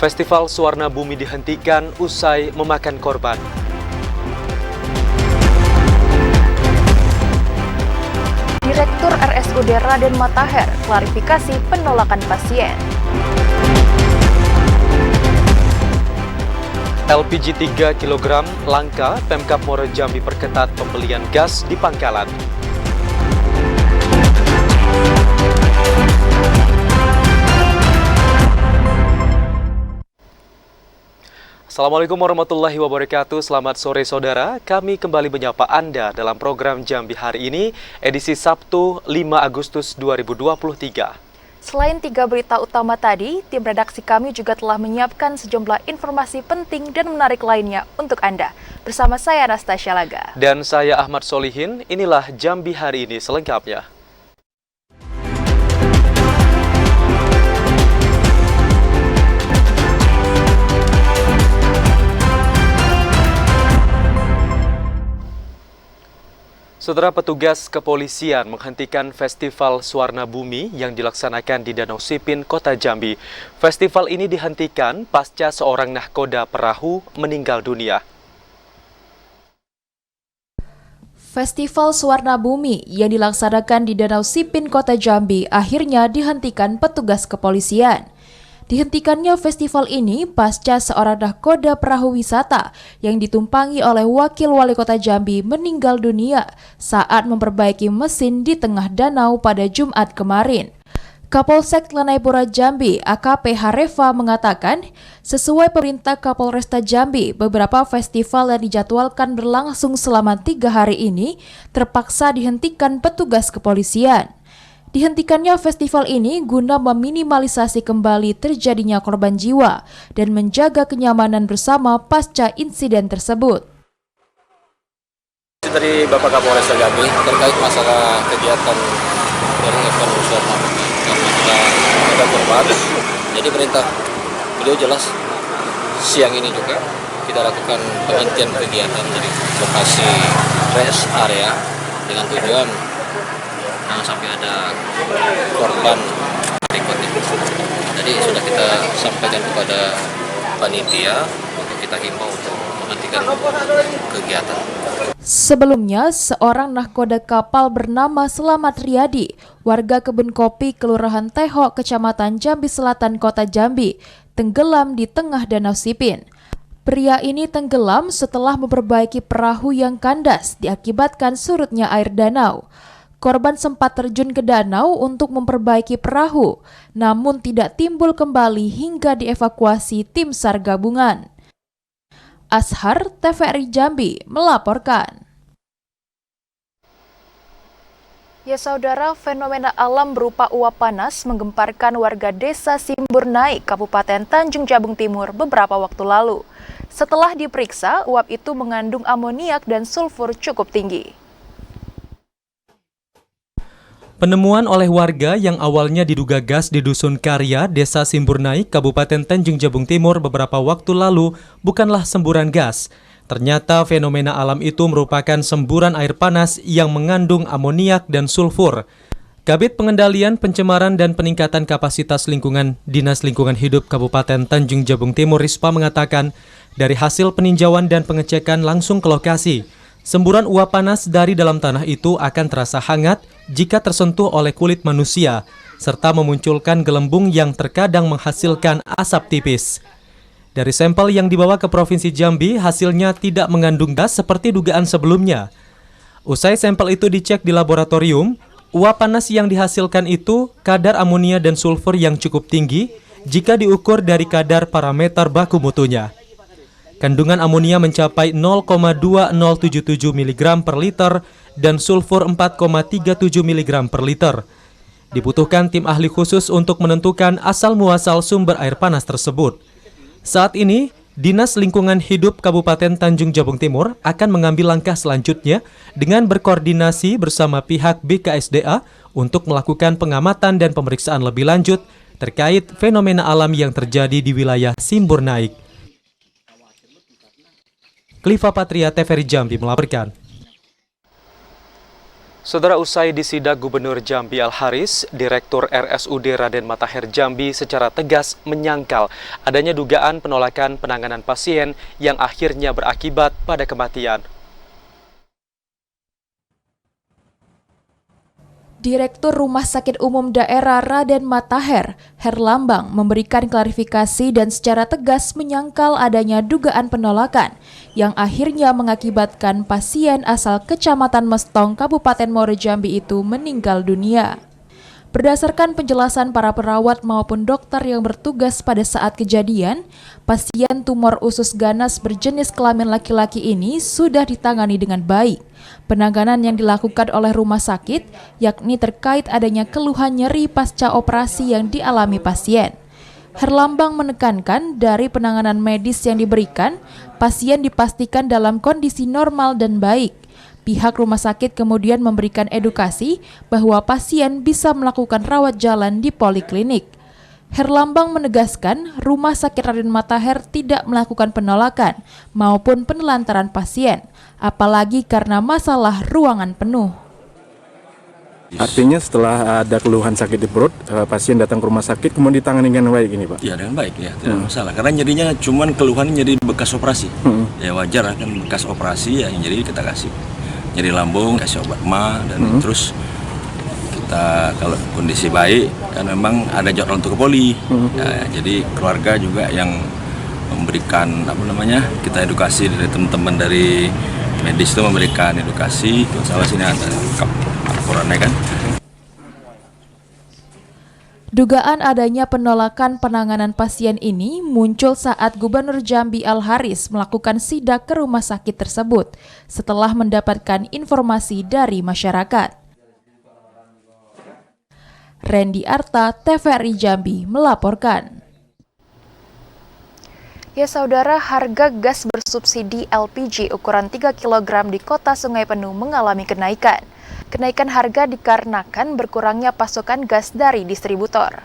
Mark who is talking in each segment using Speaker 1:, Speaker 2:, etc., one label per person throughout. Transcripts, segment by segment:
Speaker 1: Festival Suwarna Bumi dihentikan usai memakan korban.
Speaker 2: Direktur RSUD Raden Matahir klarifikasi penolakan pasien.
Speaker 1: LPG 3 kg langka, Pemkab Muaro Jambi perketat pembelian gas di pangkalan. Assalamualaikum warahmatullahi wabarakatuh, selamat sore saudara. Kami kembali menyapa Anda dalam program Jambi hari ini, edisi Sabtu 5 Agustus 2023.
Speaker 2: Selain 3 berita utama tadi, tim redaksi kami juga telah menyiapkan sejumlah informasi penting dan menarik lainnya untuk Anda. Bersama saya Anastasia Laga.
Speaker 1: Dan saya Ahmad Solihin, inilah Jambi hari ini selengkapnya. Saudara, petugas kepolisian menghentikan Festival Suwarna Bumi yang dilaksanakan di Danau Sipin, Kota Jambi. Festival ini dihentikan pasca seorang nahkoda perahu meninggal dunia.
Speaker 2: Festival Suwarna Bumi yang dilaksanakan di Danau Sipin, Kota Jambi akhirnya dihentikan petugas kepolisian. Dihentikannya festival ini pasca seorang nahkoda perahu wisata yang ditumpangi oleh Wakil Wali Kota Jambi meninggal dunia saat memperbaiki mesin di tengah danau pada Jumat kemarin. Kapolsek Lanai-Pura Jambi, AKP Hareva mengatakan, sesuai perintah Kapolresta Jambi, beberapa festival yang dijadwalkan berlangsung selama 3 hari ini terpaksa dihentikan petugas kepolisian. Dihentikannya festival ini guna meminimalisasi kembali terjadinya korban jiwa dan menjaga kenyamanan bersama pasca insiden tersebut.
Speaker 3: Dari Bapak Kapolres Jambi terkait masalah kegiatan dari event Suwarna Bumi karena kita ada korban, jadi perintah beliau jelas siang ini juga kita lakukan penghentian kegiatan dari lokasi rest area dengan tujuan jangan sampai ada korban berikutnya. Jadi sudah kita sampaikan kepada panitia untuk kita himbau untuk menghentikan kegiatan.
Speaker 2: Sebelumnya, seorang nahkoda kapal bernama Selamat Riyadi, warga Kebun Kopi, Kelurahan Teho, Kecamatan Jambi Selatan, Kota Jambi, tenggelam di tengah Danau Sipin. Pria ini tenggelam setelah memperbaiki perahu yang kandas diakibatkan surutnya air danau. Korban sempat terjun ke danau untuk memperbaiki perahu, namun tidak timbul kembali hingga dievakuasi tim SAR gabungan. Ashar, TVRI Jambi, melaporkan. Ya saudara, fenomena alam berupa uap panas menggemparkan warga desa Simburnai, Kabupaten Tanjung Jabung Timur beberapa waktu lalu. Setelah diperiksa, uap itu mengandung amoniak dan sulfur cukup tinggi.
Speaker 1: Penemuan oleh warga yang awalnya diduga gas di Dusun Karya, Desa Simburnai, Kabupaten Tanjung Jabung Timur beberapa waktu lalu bukanlah semburan gas. Ternyata fenomena alam itu merupakan semburan air panas yang mengandung amoniak dan sulfur. Kabid Pengendalian Pencemaran dan Peningkatan Kapasitas Lingkungan Dinas Lingkungan Hidup Kabupaten Tanjung Jabung Timur Rispa mengatakan, dari hasil peninjauan dan pengecekan langsung ke lokasi, semburan uap panas dari dalam tanah itu akan terasa hangat jika tersentuh oleh kulit manusia, serta memunculkan gelembung yang terkadang menghasilkan asap tipis. Dari sampel yang dibawa ke Provinsi Jambi, hasilnya tidak mengandung gas seperti dugaan sebelumnya. Usai sampel itu dicek di laboratorium, uap panas yang dihasilkan itu kadar amonia dan sulfur yang cukup tinggi jika diukur dari kadar parameter baku mutunya. Kandungan amonia mencapai 0,2077 mg per liter dan sulfur 4,37 mg per liter. Dibutuhkan tim ahli khusus untuk menentukan asal-muasal sumber air panas tersebut. Saat ini, Dinas Lingkungan Hidup Kabupaten Tanjung Jabung Timur akan mengambil langkah selanjutnya dengan berkoordinasi bersama pihak BKSDA untuk melakukan pengamatan dan pemeriksaan lebih lanjut terkait fenomena alam yang terjadi di wilayah Simburnai. Kliva Patria, TVRI Jambi melaporkan. Saudara, usai disidak Gubernur Jambi Al-Haris, Direktur RSUD Raden Matahir Jambi secara tegas menyangkal adanya dugaan penolakan penanganan pasien yang akhirnya berakibat pada kematian.
Speaker 2: Direktur Rumah Sakit Umum Daerah Raden Matahir, Herlambang, memberikan klarifikasi dan secara tegas menyangkal adanya dugaan penolakan yang akhirnya mengakibatkan pasien asal Kecamatan Mestong, Kabupaten Muaro Jambi itu meninggal dunia. Berdasarkan penjelasan para perawat maupun dokter yang bertugas pada saat kejadian, pasien tumor usus ganas berjenis kelamin laki-laki ini sudah ditangani dengan baik. Penanganan yang dilakukan oleh rumah sakit yakni terkait adanya keluhan nyeri pasca operasi yang dialami pasien. Herlambang menekankan dari penanganan medis yang diberikan, pasien dipastikan dalam kondisi normal dan baik. Pihak rumah sakit kemudian memberikan edukasi bahwa pasien bisa melakukan rawat jalan di poliklinik. Herlambang menegaskan Rumah Sakit Raden Matahir tidak melakukan penolakan maupun penelantaran pasien, apalagi karena masalah ruangan penuh.
Speaker 4: Artinya setelah ada keluhan sakit di perut, pasien datang ke rumah sakit kemudian ditangani dengan baik ini, Pak?
Speaker 5: Ya, dengan baik ya, tidak masalah. Karena nyerinya cuman keluhan nyeri bekas operasi. Ya wajar kan, bekas operasi ya, jadi kita kasih nyeri lambung, kasih obat ma, dan terus kita kalau kondisi baik kan memang ada jadwal untuk ke poli. Ya, jadi keluarga juga yang memberikan kita edukasi dari teman-teman dari medis itu memberikan edukasi. Itu salah sini ada laporannya kan.
Speaker 2: Dugaan adanya penolakan penanganan pasien ini muncul saat Gubernur Jambi Al-Haris melakukan sidak ke rumah sakit tersebut setelah mendapatkan informasi dari masyarakat. Randy Arta, TVRI Jambi melaporkan. Ya saudara, harga gas bersubsidi LPG ukuran 3 kg di Kota Sungai Penuh mengalami kenaikan. Kenaikan harga dikarenakan berkurangnya pasokan gas dari distributor.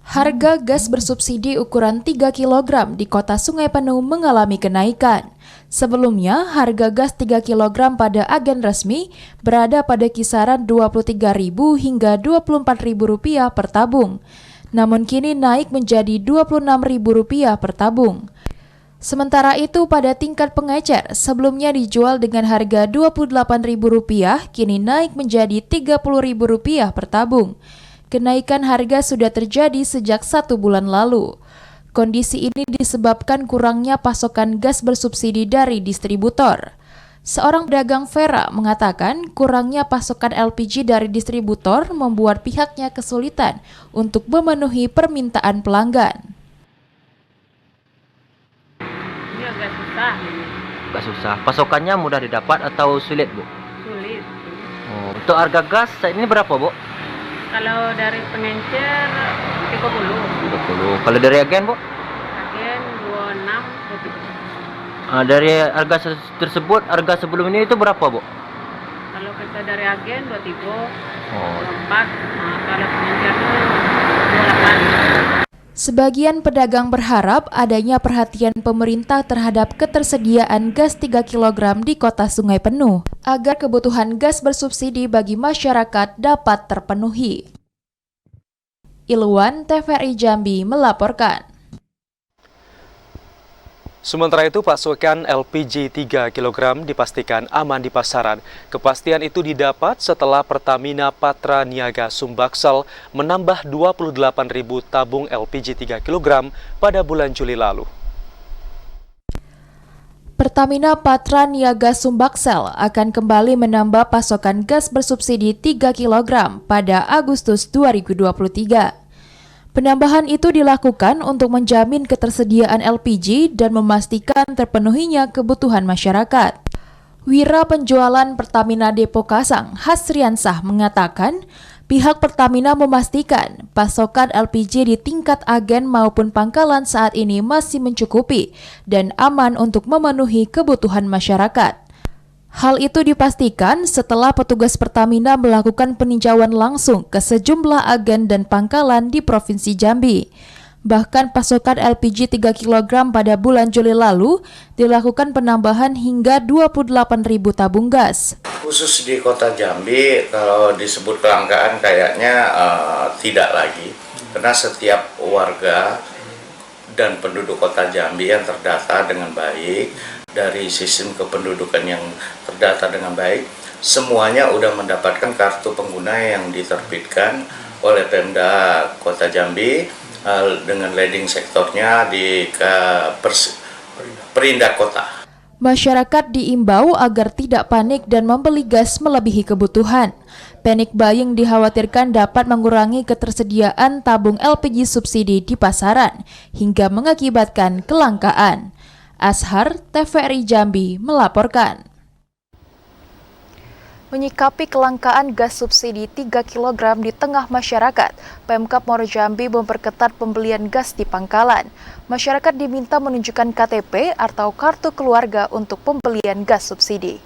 Speaker 2: Harga gas bersubsidi ukuran 3 kg di Kota Sungai Penuh mengalami kenaikan. Sebelumnya, harga gas 3 kg pada agen resmi berada pada kisaran Rp23.000 hingga Rp24.000 per tabung. Namun kini naik menjadi Rp26.000 per tabung. Sementara itu pada tingkat pengecer sebelumnya dijual dengan harga Rp28.000, kini naik menjadi Rp30.000 per tabung. Kenaikan harga sudah terjadi sejak 1 bulan lalu. Kondisi ini disebabkan kurangnya pasokan gas bersubsidi dari distributor. Seorang pedagang Vera mengatakan kurangnya pasokan LPG dari distributor membuat pihaknya kesulitan untuk memenuhi permintaan pelanggan.
Speaker 6: Agak susah. Pasokannya mudah didapat atau sulit, Bu?
Speaker 7: Sulit.
Speaker 6: Oh, untuk harga gas saat ini berapa, Bu?
Speaker 7: Kalau dari pengencer 30.
Speaker 6: Kalau dari agen, Bu?
Speaker 7: Agen 26.
Speaker 6: Dari harga tersebut, harga sebelum ini itu berapa, Bu?
Speaker 7: Kalau kita dari agen 23,
Speaker 6: Oh.
Speaker 7: 24. Kalau pengencernya 28.
Speaker 2: Sebagian pedagang berharap adanya perhatian pemerintah terhadap ketersediaan gas 3 kg di Kota Sungai Penuh agar kebutuhan gas bersubsidi bagi masyarakat dapat terpenuhi. Ilwan, TVRI Jambi melaporkan.
Speaker 1: Sementara itu, pasokan LPG 3 kg dipastikan aman di pasaran. Kepastian itu didapat setelah Pertamina Patra Niaga Sumbaksel menambah 28.000 tabung LPG 3 kg pada bulan Juli lalu.
Speaker 2: Pertamina Patra Niaga Sumbaksel akan kembali menambah pasokan gas bersubsidi 3 kg pada Agustus 2023. Penambahan itu dilakukan untuk menjamin ketersediaan LPG dan memastikan terpenuhinya kebutuhan masyarakat. Wira Penjualan Pertamina Depo Kasang, Hasriansah mengatakan, pihak Pertamina memastikan pasokan LPG di tingkat agen maupun pangkalan saat ini masih mencukupi dan aman untuk memenuhi kebutuhan masyarakat. Hal itu dipastikan setelah petugas Pertamina melakukan peninjauan langsung ke sejumlah agen dan pangkalan di Provinsi Jambi. Bahkan pasokan LPG 3 kg pada bulan Juli lalu dilakukan penambahan hingga 28.000 tabung gas.
Speaker 8: Khusus di kota Jambi, kalau disebut kelangkaan kayaknya tidak lagi. Karena setiap warga dan penduduk kota Jambi yang terdata dengan baik, dari sistem kependudukan yang terdata dengan baik, semuanya sudah mendapatkan kartu pengguna yang diterbitkan oleh Pemda Kota Jambi dengan leading sektornya di Perindak Kota.
Speaker 2: Masyarakat diimbau agar tidak panik dan membeli gas melebihi kebutuhan. Panic buying dikhawatirkan dapat mengurangi ketersediaan tabung LPG subsidi di pasaran hingga mengakibatkan kelangkaan. Ashar, TVRI Jambi melaporkan. Menyikapi kelangkaan gas subsidi 3 kg di tengah masyarakat, Pemkab Muaro Jambi memperketat pembelian gas di pangkalan. Masyarakat diminta menunjukkan KTP atau kartu keluarga untuk pembelian gas subsidi.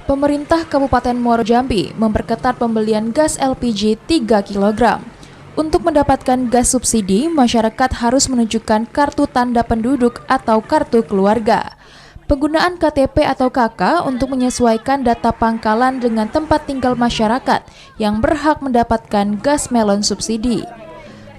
Speaker 2: Pemerintah Kabupaten Muaro Jambi memperketat pembelian gas LPG 3 kg. Untuk mendapatkan gas subsidi, masyarakat harus menunjukkan kartu tanda penduduk atau kartu keluarga. Penggunaan KTP atau KK untuk menyesuaikan data pangkalan dengan tempat tinggal masyarakat yang berhak mendapatkan gas melon subsidi.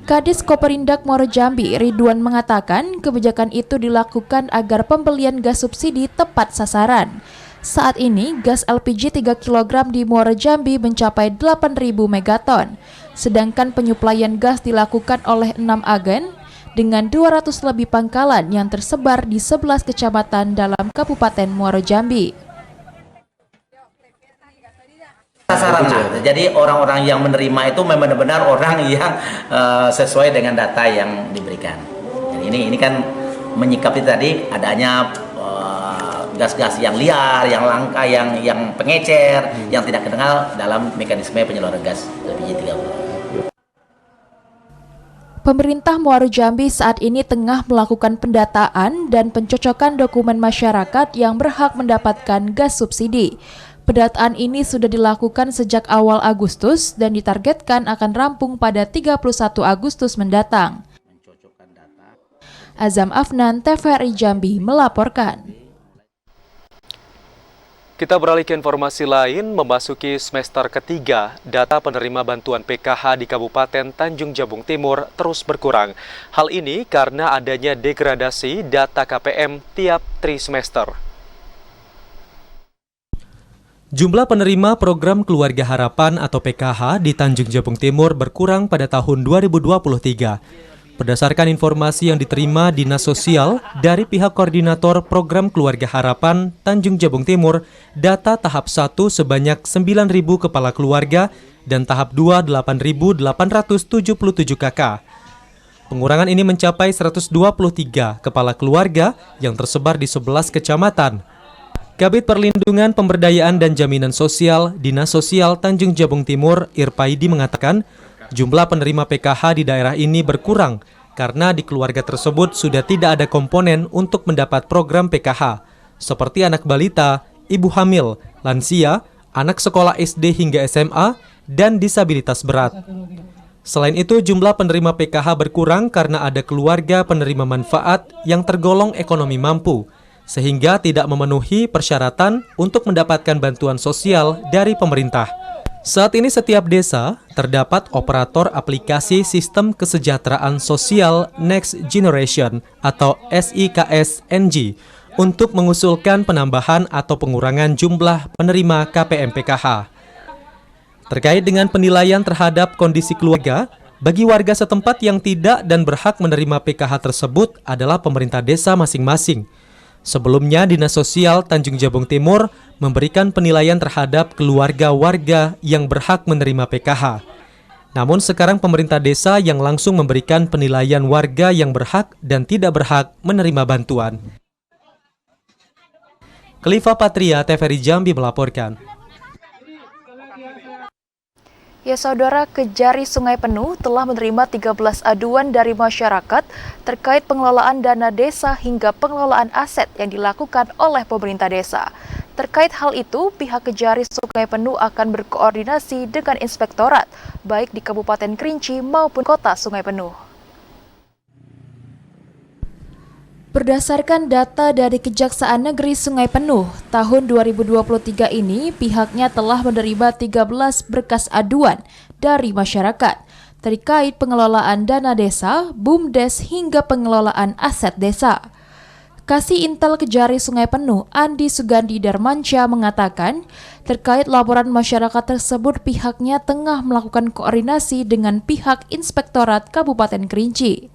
Speaker 2: Kadis Koperindak Muaro Jambi, Ridwan, mengatakan kebijakan itu dilakukan agar pembelian gas subsidi tepat sasaran. Saat ini, gas LPG 3 kg di Muaro Jambi mencapai 8.000 megaton, sedangkan penyuplaian gas dilakukan oleh 6 agen dengan 200 lebih pangkalan yang tersebar di 11 kecamatan dalam Kabupaten Muaro Jambi.
Speaker 9: Sasaran. Jadi orang-orang yang menerima itu benar-benar orang yang sesuai dengan data yang diberikan. Jadi ini kan menyikapi tadi adanya gas-gas yang liar, yang langka, yang pengecer, yang tidak kenal dalam mekanisme penyaluran gas LPG 3.
Speaker 2: Pemerintah Muaro Jambi saat ini tengah melakukan pendataan dan pencocokan dokumen masyarakat yang berhak mendapatkan gas subsidi. Pendataan ini sudah dilakukan sejak awal Agustus dan ditargetkan akan rampung pada 31 Agustus mendatang. Azam Afnan, TVRI Jambi melaporkan.
Speaker 1: Kita beralih ke informasi lain, memasuki semester ketiga, data penerima bantuan PKH di Kabupaten Tanjung Jabung Timur terus berkurang. Hal ini karena adanya degradasi data KPM tiap trimester. Jumlah penerima program Keluarga Harapan atau PKH di Tanjung Jabung Timur berkurang pada tahun 2023. Berdasarkan informasi yang diterima Dinas Sosial dari pihak koordinator program Keluarga Harapan Tanjung Jabung Timur, data tahap 1 sebanyak 9.000 kepala keluarga dan tahap 2 8.877 KK. Pengurangan ini mencapai 123 kepala keluarga yang tersebar di 11 kecamatan. Kabid Perlindungan Pemberdayaan dan Jaminan Sosial Dinas Sosial Tanjung Jabung Timur, Irpaidi, mengatakan jumlah penerima PKH di daerah ini berkurang karena di keluarga tersebut sudah tidak ada komponen untuk mendapat program PKH, seperti anak balita, ibu hamil, lansia, anak sekolah SD hingga SMA, dan disabilitas berat. Selain itu, jumlah penerima PKH berkurang karena ada keluarga penerima manfaat yang tergolong ekonomi mampu, sehingga tidak memenuhi persyaratan untuk mendapatkan bantuan sosial dari pemerintah. Saat ini setiap desa terdapat operator aplikasi Sistem Kesejahteraan Sosial Next Generation atau SIKS-NG untuk mengusulkan penambahan atau pengurangan jumlah penerima KPM PKH. Terkait dengan penilaian terhadap kondisi keluarga, bagi warga setempat yang tidak dan berhak menerima PKH tersebut adalah pemerintah desa masing-masing. Sebelumnya, Dinas Sosial Tanjung Jabung Timur memberikan penilaian terhadap keluarga warga yang berhak menerima PKH. Namun sekarang pemerintah desa yang langsung memberikan penilaian warga yang berhak dan tidak berhak menerima bantuan. Khalifa Patria, TVRI Jambi melaporkan.
Speaker 2: Ya saudara, Kejari Sungai Penuh telah menerima 13 aduan dari masyarakat terkait pengelolaan dana desa hingga pengelolaan aset yang dilakukan oleh pemerintah desa. Terkait hal itu, pihak Kejari Sungai Penuh akan berkoordinasi dengan inspektorat, baik di Kabupaten Kerinci maupun Kota Sungai Penuh. Berdasarkan data dari Kejaksaan Negeri Sungai Penuh, tahun 2023 ini pihaknya telah menerima 13 berkas aduan dari masyarakat terkait pengelolaan dana desa, BUMDes hingga pengelolaan aset desa. Kasih Intel Kejari Sungai Penuh, Andi Sugandi Darmansyah mengatakan, terkait laporan masyarakat tersebut pihaknya tengah melakukan koordinasi dengan pihak Inspektorat Kabupaten Kerinci.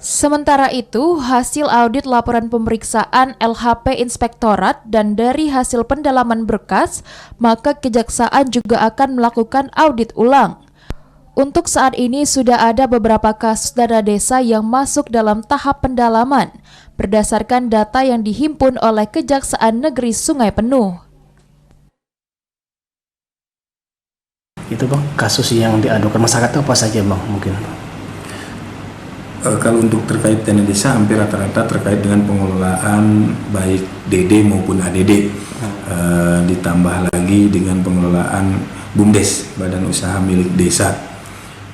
Speaker 2: Sementara itu, hasil audit laporan pemeriksaan LHP Inspektorat dan dari hasil pendalaman berkas, maka Kejaksaan juga akan melakukan audit ulang. Untuk saat ini sudah ada beberapa kasus dana desa yang masuk dalam tahap pendalaman, berdasarkan data yang dihimpun oleh Kejaksaan Negeri Sungai Penuh.
Speaker 10: Itu Bang, kasus yang diadukan masyarakat itu apa saja Bang mungkin?
Speaker 4: Kalau untuk terkait dana desa hampir rata-rata terkait dengan pengelolaan baik DD maupun ADD, ditambah lagi dengan pengelolaan BUMDes, Badan Usaha Milik Desa,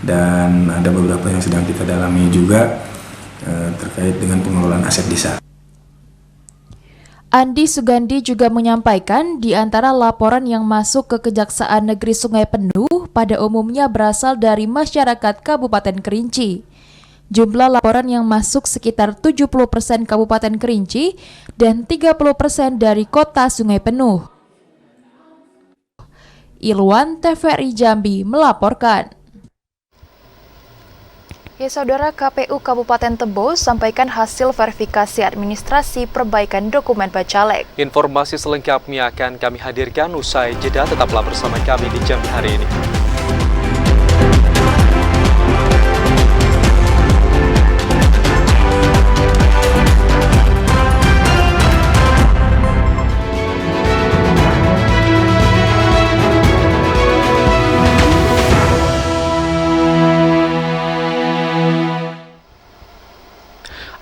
Speaker 4: dan ada beberapa yang sedang kita dalami juga terkait dengan pengelolaan aset desa.
Speaker 2: Andi Sugandi juga menyampaikan di antara laporan yang masuk ke Kejaksaan Negeri Sungai Penuh pada umumnya berasal dari masyarakat Kabupaten Kerinci. Jumlah laporan yang masuk sekitar 70% Kabupaten Kerinci dan 30% dari Kota Sungai Penuh. Ilwan, TVRI Jambi melaporkan. Ya saudara, KPU Kabupaten Tebo sampaikan hasil verifikasi administrasi perbaikan dokumen Bacalek.
Speaker 1: Informasi selengkapnya akan kami hadirkan usai jeda. Tetaplah bersama kami di Jambi hari ini.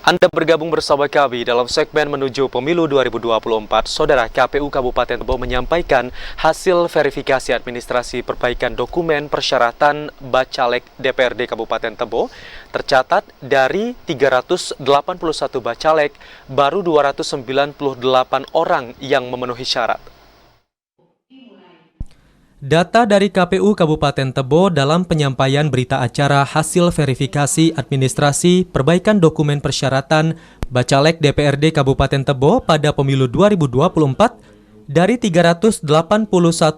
Speaker 1: Anda bergabung bersama kami dalam segmen menuju pemilu 2024. Saudara, KPU Kabupaten Tebo menyampaikan hasil verifikasi administrasi perbaikan dokumen persyaratan Bacalek DPRD Kabupaten Tebo. Tercatat dari 381 Bacalek, baru 298 orang yang memenuhi syarat. Data dari KPU Kabupaten Tebo dalam penyampaian berita acara hasil verifikasi administrasi perbaikan dokumen persyaratan Bacalek DPRD Kabupaten Tebo pada pemilu 2024, dari 381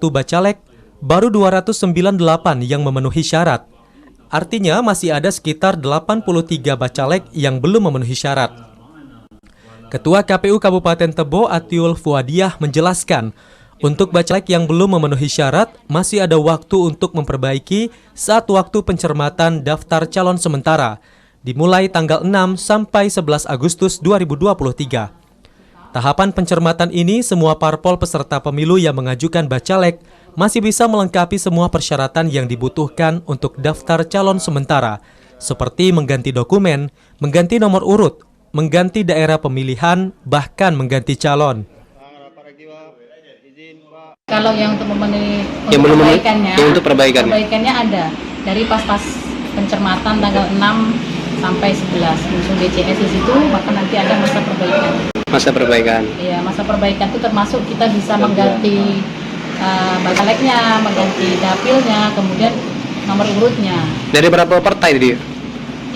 Speaker 1: Bacalek, baru 298 yang memenuhi syarat. Artinya masih ada sekitar 83 Bacalek yang belum memenuhi syarat. Ketua KPU Kabupaten Tebo Atiul Fuadiah menjelaskan, untuk Bacalek yang belum memenuhi syarat, masih ada waktu untuk memperbaiki saat waktu pencermatan daftar calon sementara, dimulai tanggal 6 sampai 11 Agustus 2023. Tahapan pencermatan ini, semua parpol peserta pemilu yang mengajukan Bacalek masih bisa melengkapi semua persyaratan yang dibutuhkan untuk daftar calon sementara, seperti mengganti dokumen, mengganti nomor urut, mengganti daerah pemilihan, bahkan mengganti calon.
Speaker 7: Kalau yang untuk memenuhi untuk perbaikannya ada dari pas pencermatan tanggal 6 sampai 11 langsung DCS di situ, maka nanti ada masa perbaikan.
Speaker 6: Masa perbaikan.
Speaker 7: Iya, masa perbaikan itu termasuk kita bisa mengganti Bacaleknya, mengganti dapilnya, kemudian nomor urutnya.
Speaker 6: Dari berapa partai dia?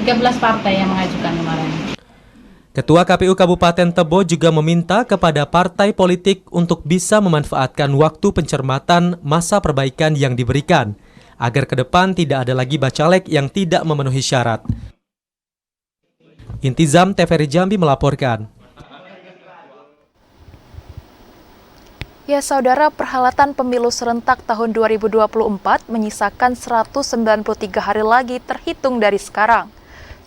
Speaker 7: 13 partai yang mengajukan kemarin.
Speaker 1: Ketua KPU Kabupaten Tebo juga meminta kepada partai politik untuk bisa memanfaatkan waktu pencermatan masa perbaikan yang diberikan, agar ke depan tidak ada lagi Bacalek yang tidak memenuhi syarat. Intizam, TVRI Jambi melaporkan.
Speaker 2: Ya saudara, perhelatan pemilu serentak tahun 2024 menyisakan 193 hari lagi terhitung dari sekarang.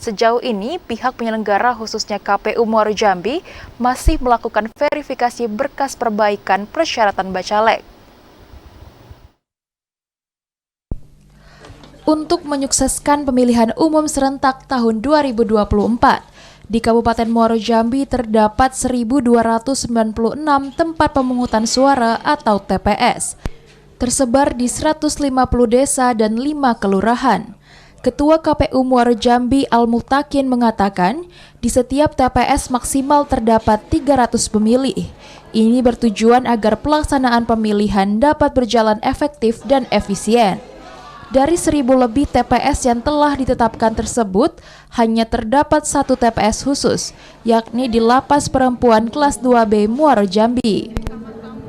Speaker 2: Sejauh ini, pihak penyelenggara khususnya KPU Muaro Jambi masih melakukan verifikasi berkas perbaikan persyaratan Bacalek. Untuk menyukseskan pemilihan umum serentak tahun 2024, Di Kabupaten Muaro Jambi terdapat 1.296 tempat pemungutan suara atau TPS, tersebar di 150 desa dan 5 kelurahan. Ketua KPU Muaro Jambi Al-Mutakin mengatakan, di setiap TPS maksimal terdapat 300 pemilih. Ini bertujuan agar pelaksanaan pemilihan dapat berjalan efektif dan efisien. Dari 1.000 lebih TPS yang telah ditetapkan tersebut, hanya terdapat 1 TPS khusus, yakni di Lapas Perempuan Kelas 2B Muaro Jambi.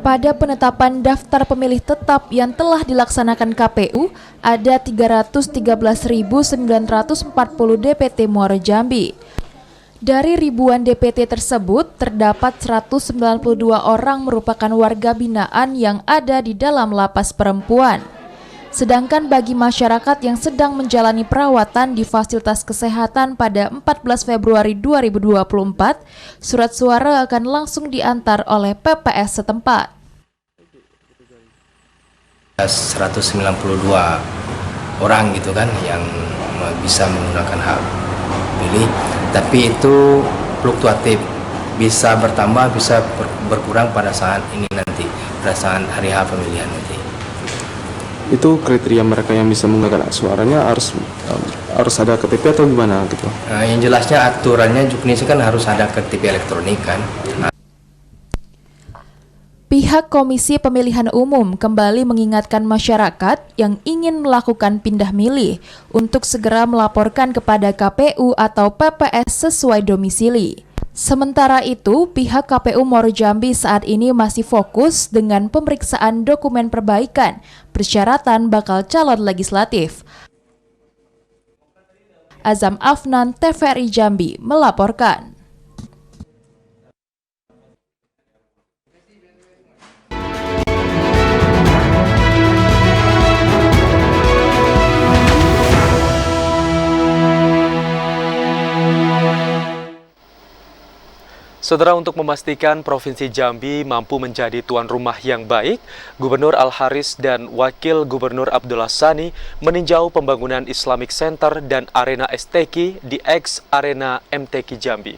Speaker 2: Pada penetapan daftar pemilih tetap yang telah dilaksanakan KPU, ada 313.940 DPT Muaro Jambi. Dari ribuan DPT tersebut, terdapat 192 orang merupakan warga binaan yang ada di dalam lapas perempuan. Sedangkan bagi masyarakat yang sedang menjalani perawatan di fasilitas kesehatan pada 14 Februari 2024, surat suara akan langsung diantar oleh PPS setempat.
Speaker 11: 192 orang gitu kan yang bisa menggunakan hak pilih, tapi itu fluktuatif, bisa bertambah, bisa berkurang pada saat ini nanti, pada saat hari H pemilihan nanti.
Speaker 12: Itu kriteria mereka yang bisa menggunakan suaranya harus ada KTP atau gimana gitu?
Speaker 11: Yang jelasnya aturannya Juknis kan harus ada KTP elektronik kan.
Speaker 2: Pihak Komisi Pemilihan Umum kembali mengingatkan masyarakat yang ingin melakukan pindah milih untuk segera melaporkan kepada KPU atau PPS sesuai domisili. Sementara itu, pihak KPU Muaro Jambi saat ini masih fokus dengan pemeriksaan dokumen perbaikan persyaratan bakal calon legislatif. Azam Afnan, TVRI Jambi, melaporkan.
Speaker 1: Saudara, untuk memastikan Provinsi Jambi mampu menjadi tuan rumah yang baik, Gubernur Al-Haris dan Wakil Gubernur Abdullah Sani meninjau pembangunan Islamic Center dan Arena STQ di Arena MTQ Jambi.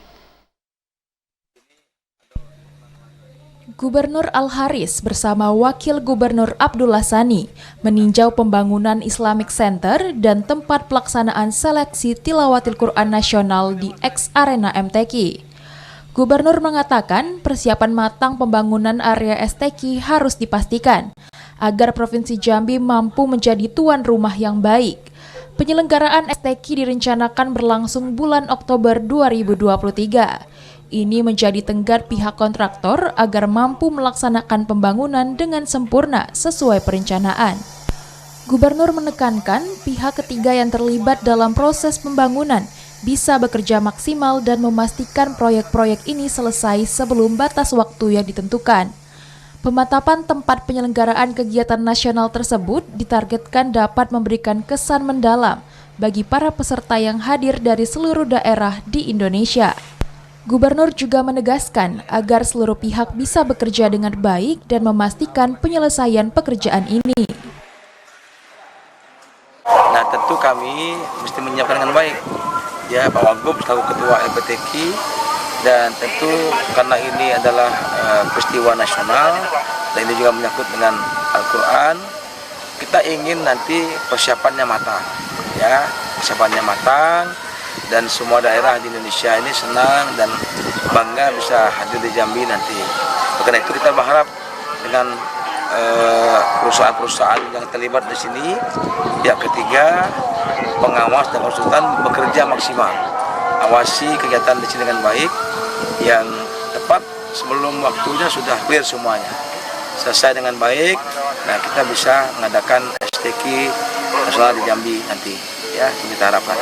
Speaker 2: Gubernur Al-Haris bersama Wakil Gubernur Abdullah Sani meninjau pembangunan Islamic Center dan tempat pelaksanaan seleksi Tilawatil Quran Nasional di Arena MTQ. Gubernur mengatakan persiapan matang pembangunan area STQ harus dipastikan agar Provinsi Jambi mampu menjadi tuan rumah yang baik. Penyelenggaraan STQ direncanakan berlangsung bulan Oktober 2023. Ini menjadi tenggat pihak kontraktor agar mampu melaksanakan pembangunan dengan sempurna sesuai perencanaan. Gubernur menekankan pihak ketiga yang terlibat dalam proses pembangunan bisa bekerja maksimal dan memastikan proyek-proyek ini selesai sebelum batas waktu yang ditentukan. Pematapan tempat penyelenggaraan kegiatan nasional tersebut ditargetkan dapat memberikan kesan mendalam bagi para peserta yang hadir dari seluruh daerah di Indonesia. Gubernur juga menegaskan agar seluruh pihak bisa bekerja dengan baik dan memastikan penyelesaian pekerjaan ini.
Speaker 11: Nah, tentu kami mesti menyiapkan dengan baik. Ya, Pak Wagub selaku Ketua LPTQ, dan tentu karena ini adalah peristiwa nasional dan ini juga menyangkut dengan Al-Quran, kita ingin nanti persiapannya matang, ya, persiapannya matang, dan semua daerah di Indonesia ini senang dan bangga bisa hadir di Jambi nanti. Karena itu kita berharap dengan perusahaan-perusahaan yang terlibat di sini, pihak ketiga, pengawas dan konsultan bekerja maksimal, awasi kegiatan di sini dengan baik, yang tepat sebelum waktunya sudah clear semuanya, selesai dengan baik. Nah, kita bisa mengadakan STQ nasional di Jambi nanti, ya, kita harapkan.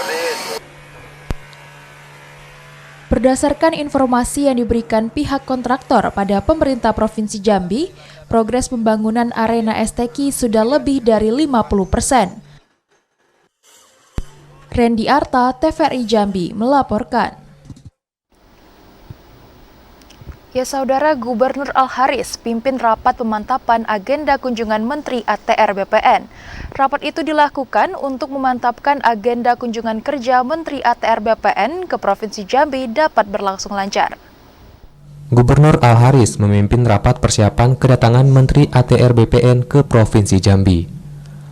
Speaker 2: Berdasarkan informasi yang diberikan pihak kontraktor pada pemerintah Provinsi Jambi, progres pembangunan arena STQ sudah lebih dari 50%. Randy Arta, TVRI Jambi, melaporkan. Ya saudara, Gubernur Al-Haris pimpin rapat pemantapan agenda kunjungan Menteri ATR BPN. Rapat itu dilakukan untuk memantapkan agenda kunjungan kerja Menteri ATR BPN ke Provinsi Jambi dapat berlangsung lancar.
Speaker 1: Gubernur Al-Haris memimpin rapat persiapan kedatangan Menteri ATR BPN ke Provinsi Jambi.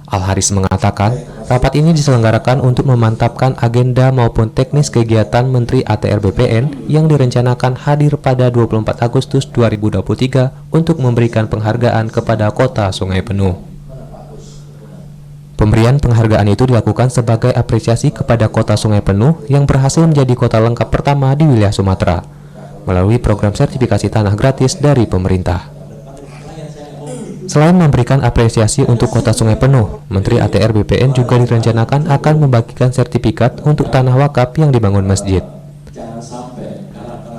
Speaker 1: Al-Haris mengatakan, rapat ini diselenggarakan untuk memantapkan agenda maupun teknis kegiatan Menteri ATR BPN yang direncanakan hadir pada 24 Agustus 2023 untuk memberikan penghargaan kepada Kota Sungai Penuh. Pemberian penghargaan itu dilakukan sebagai apresiasi kepada Kota Sungai Penuh yang berhasil menjadi kota lengkap pertama di wilayah Sumatera, melalui program sertifikasi tanah gratis dari pemerintah. Selain memberikan apresiasi untuk Kota Sungai Penuh, Menteri ATR BPN juga direncanakan akan membagikan sertifikat untuk tanah wakaf yang dibangun masjid.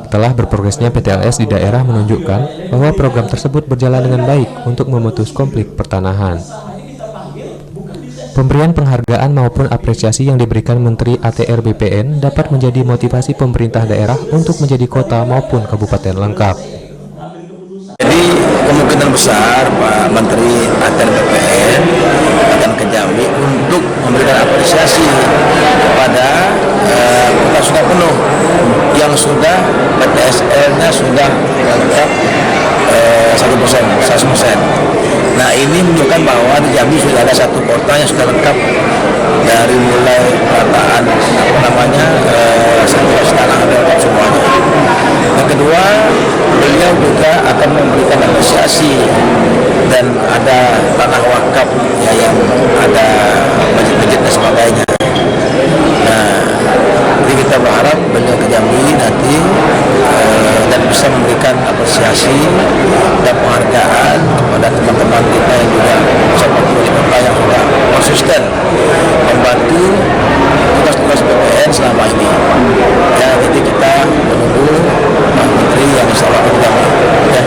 Speaker 1: Setelah berprogresnya PTLS di daerah menunjukkan bahwa program tersebut berjalan dengan baik untuk memutus konflik pertanahan. Pemberian penghargaan maupun apresiasi yang diberikan Menteri ATR BPN dapat menjadi motivasi pemerintah daerah untuk menjadi kota maupun kabupaten lengkap.
Speaker 9: Jadi kemungkinan besar Pak Menteri ATR BPN akan ke Jambi untuk memberikan apresiasi kepada Kota Sungai Penuh yang sudah PTSL-nya sudah lengkap 100%. Nah ini menunjukkan bahwa di Jambi sudah ada satu kota yang sudah lengkap dari mulai perataan sertifikasi tanah lengkap semuanya. Yang kedua, beliau juga akan memberikan apresiasi dan ada tanah wakaf ya, yang ada masjid-masjid dan sebagainya. Nah, jadi kita berharap beliau ke Jambi nanti dan bisa memberikan apresiasi dan penghargaan kepada teman-teman kita yang juga seperti pemerintah yang sudah konsisten membantu tugas-tugas BPN selama ini. Ya, jadi kita menunggu Pak Menteri yang insya Allah ke Jambi. Ya.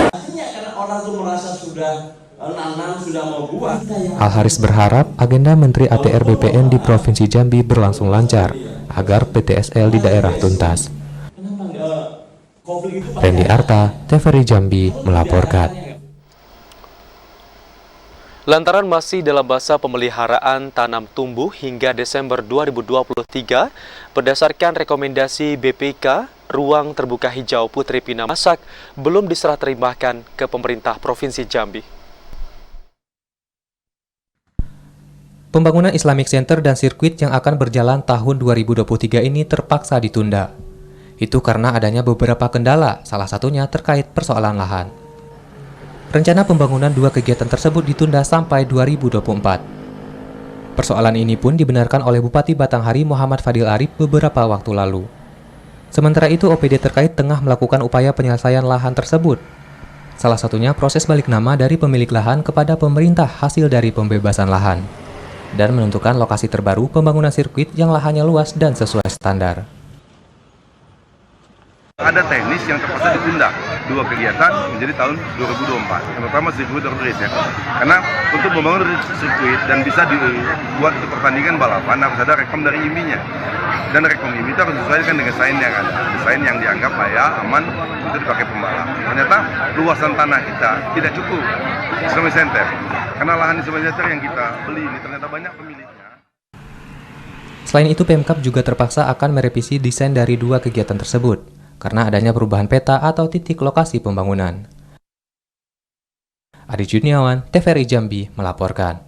Speaker 1: Al-Haris berharap agenda Menteri ATR BPN di Provinsi Jambi berlangsung lancar agar PTSL di daerah tuntas. Randy Arta, TVRI Jambi melaporkan.
Speaker 13: Lantaran masih dalam masa pemeliharaan tanam tumbuh hingga Desember 2023, berdasarkan rekomendasi BPK, ruang terbuka hijau Putri Pinang Masak belum diserah terimakan ke pemerintah Provinsi Jambi.
Speaker 1: Pembangunan Islamic Center dan sirkuit yang akan berjalan tahun 2023 ini terpaksa ditunda. Itu karena adanya beberapa kendala, salah satunya terkait persoalan lahan. Rencana pembangunan dua kegiatan tersebut ditunda sampai 2024. Persoalan ini pun dibenarkan oleh Bupati Batanghari Muhammad Fadil Arif beberapa waktu lalu. Sementara itu, OPD terkait tengah melakukan upaya penyelesaian lahan tersebut. Salah satunya proses balik nama dari pemilik lahan kepada pemerintah hasil dari pembebasan lahan, dan menentukan lokasi terbaru pembangunan sirkuit yang lahannya luas dan sesuai standar.
Speaker 14: Ada teknis yang terpaksa ditunda dua kegiatan menjadi tahun 2024. Yang pertama sirkuit road race ya. Karena untuk membangun sirkuit dan bisa dibuat untuk pertandingan balapan harus ada rekom dari IMI-nya. Dan rekom IMI itu harus disesuaikan dengan desain yang ada. Desain yang dianggap layak, aman untuk dipakai pembalap. Ternyata luasan tanah kita tidak cukup Islamic Center. Karena lahan Islamic Center yang kita beli ini ternyata banyak pemiliknya.
Speaker 1: Selain itu, Pemkab juga terpaksa akan merevisi desain dari dua kegiatan tersebut karena adanya perubahan peta atau titik lokasi pembangunan. Adi Juniawan, TVRI Jambi melaporkan.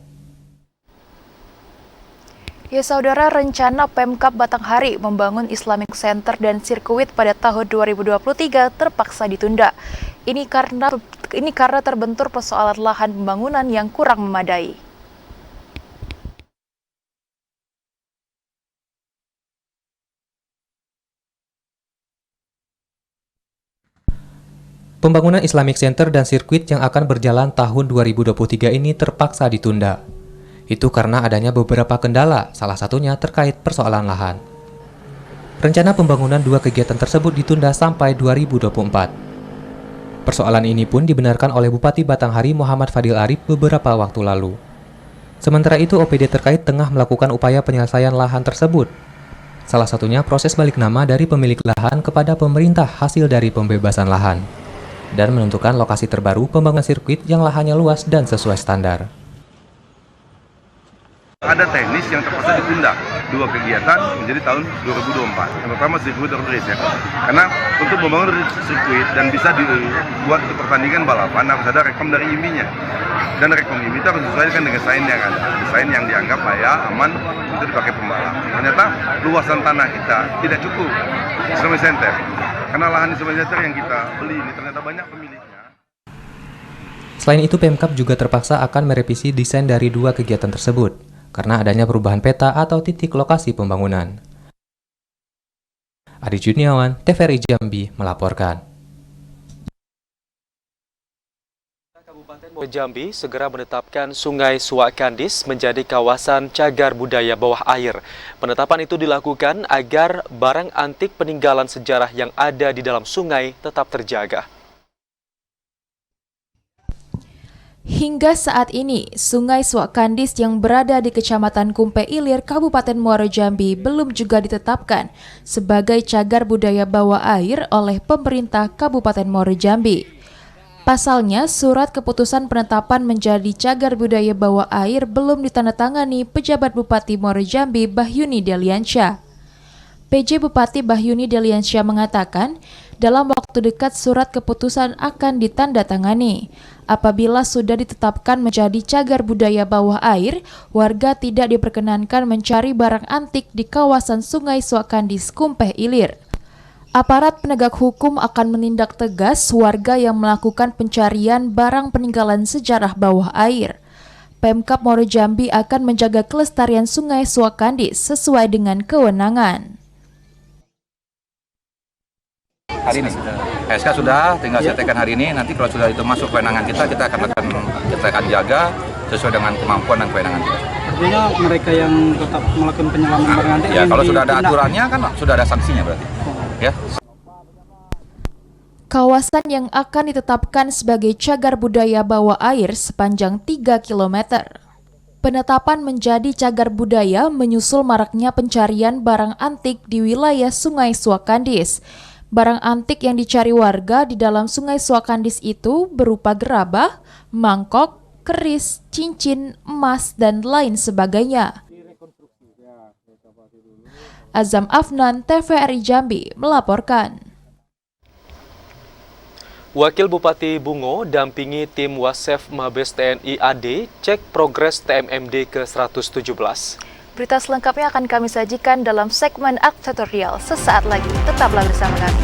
Speaker 2: Ya saudara, rencana Pemkab Batanghari membangun Islamic Center dan sirkuit pada tahun 2023 terpaksa ditunda. Ini karena terbentur persoalan lahan pembangunan yang kurang memadai.
Speaker 1: Pembangunan Islamic Center dan sirkuit yang akan berjalan tahun 2023 ini terpaksa ditunda. Itu karena adanya beberapa kendala, salah satunya terkait persoalan lahan. Rencana pembangunan dua kegiatan tersebut ditunda sampai 2024. Persoalan ini pun dibenarkan oleh Bupati Batanghari Muhammad Fadil Arif beberapa waktu lalu. Sementara itu, OPD terkait tengah melakukan upaya penyelesaian lahan tersebut. Salah satunya proses balik nama dari pemilik lahan kepada pemerintah hasil dari pembebasan lahan, dan menentukan lokasi terbaru pembangunan sirkuit yang lahannya luas dan sesuai standar.
Speaker 14: Ada teknis yang terpaksa ditunda 2 kegiatan menjadi tahun 2024. Yang pertama sirkuit road race ya. Karena untuk membangun sirkuit dan bisa dibuat untuk pertandingan balapan harus ada rekam dari IMI-nya. Dan rekam IMI itu harus disesuaikan dengan desain yang ada. Desain yang dianggap layak, aman untuk dipakai pembalap. Ternyata luasan tanah kita tidak cukup di Summer Center. Karena lahan di Summer Center yang kita beli ini ternyata banyak pemiliknya.
Speaker 1: Selain itu, Pemkab juga terpaksa akan merevisi desain dari 2 kegiatan tersebut karena adanya perubahan peta atau titik lokasi pembangunan. Adi Juniawan, TVRI Jambi melaporkan.
Speaker 13: Kabupaten Muaro Jambi segera menetapkan Sungai Suakandis menjadi kawasan cagar budaya bawah air. Penetapan itu dilakukan agar barang antik peninggalan sejarah yang ada di dalam sungai tetap terjaga.
Speaker 2: Hingga saat ini, Sungai Suakandis yang berada di Kecamatan Kumpe Ilir, Kabupaten Muaro Jambi belum juga ditetapkan sebagai cagar budaya bawah air oleh pemerintah Kabupaten Muaro Jambi. Pasalnya, surat keputusan penetapan menjadi cagar budaya bawah air belum ditandatangani pejabat Bupati Muaro Jambi Bahyuni Deliansyah. PJ Bupati Bahyuni Deliansyah mengatakan, dalam waktu dekat surat keputusan akan ditandatangani. Apabila sudah ditetapkan menjadi cagar budaya bawah air, warga tidak diperkenankan mencari barang antik di kawasan Sungai Suakandis, Kumpe Ilir. Aparat penegak hukum akan menindak tegas warga yang melakukan pencarian barang peninggalan sejarah bawah air. Pemkab Muaro Jambi akan menjaga kelestarian Sungai Suakandis sesuai dengan kewenangan.
Speaker 15: Hari ini SK sudah, tinggal setekan hari ini. Nanti kalau sudah itu masuk kewenangan kita akan jaga sesuai dengan kemampuan dan kewenangan kita.
Speaker 10: Artinya mereka yang tetap melakukan penyelaman barang antik
Speaker 15: ya kalau sudah ada aturannya kan sudah ada sanksinya berarti. Ya.
Speaker 2: Kawasan yang akan ditetapkan sebagai cagar budaya bawah air sepanjang 3 km. Penetapan menjadi cagar budaya menyusul maraknya pencarian barang antik di wilayah Sungai Suakandis. Barang antik yang dicari warga di dalam Sungai Suakandis itu berupa gerabah, mangkok, keris, cincin, emas, dan lain sebagainya. Azam Afnan, TVRI Jambi, melaporkan.
Speaker 13: Wakil Bupati Bungo dampingi tim Wasef Mabes TNI AD cek progres TMMD ke-117.
Speaker 2: Berita selengkapnya akan kami sajikan dalam segmen Aktutorial sesaat lagi. Tetaplah bersama kami.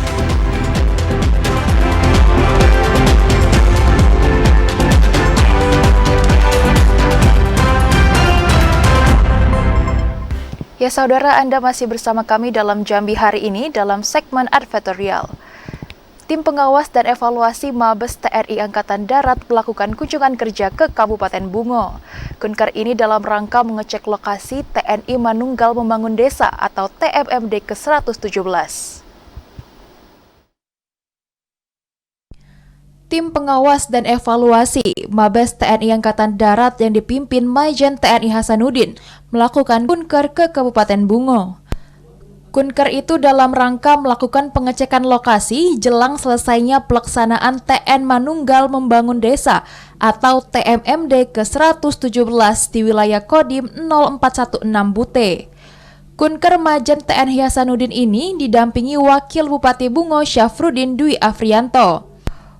Speaker 2: Ya saudara, Anda masih bersama kami dalam Jambi hari ini dalam segmen Advertorial. Tim pengawas dan evaluasi Mabes TNI Angkatan Darat melakukan kunjungan kerja ke Kabupaten Bungo. Kunker ini dalam rangka mengecek lokasi TNI Manunggal Membangun Desa atau TMMD ke-117. Tim pengawas dan evaluasi Mabes TNI Angkatan Darat yang dipimpin Majen TNI Hasanuddin melakukan kunker ke Kabupaten Bungo. Kunker itu dalam rangka melakukan pengecekan lokasi jelang selesainya pelaksanaan TN Manunggal Membangun Desa atau TMMD ke-117 di wilayah Kodim 0416 Bute. Kunker Majen TNI Hasanuddin ini didampingi Wakil Bupati Bungo Syafruddin Dwi Afrianto.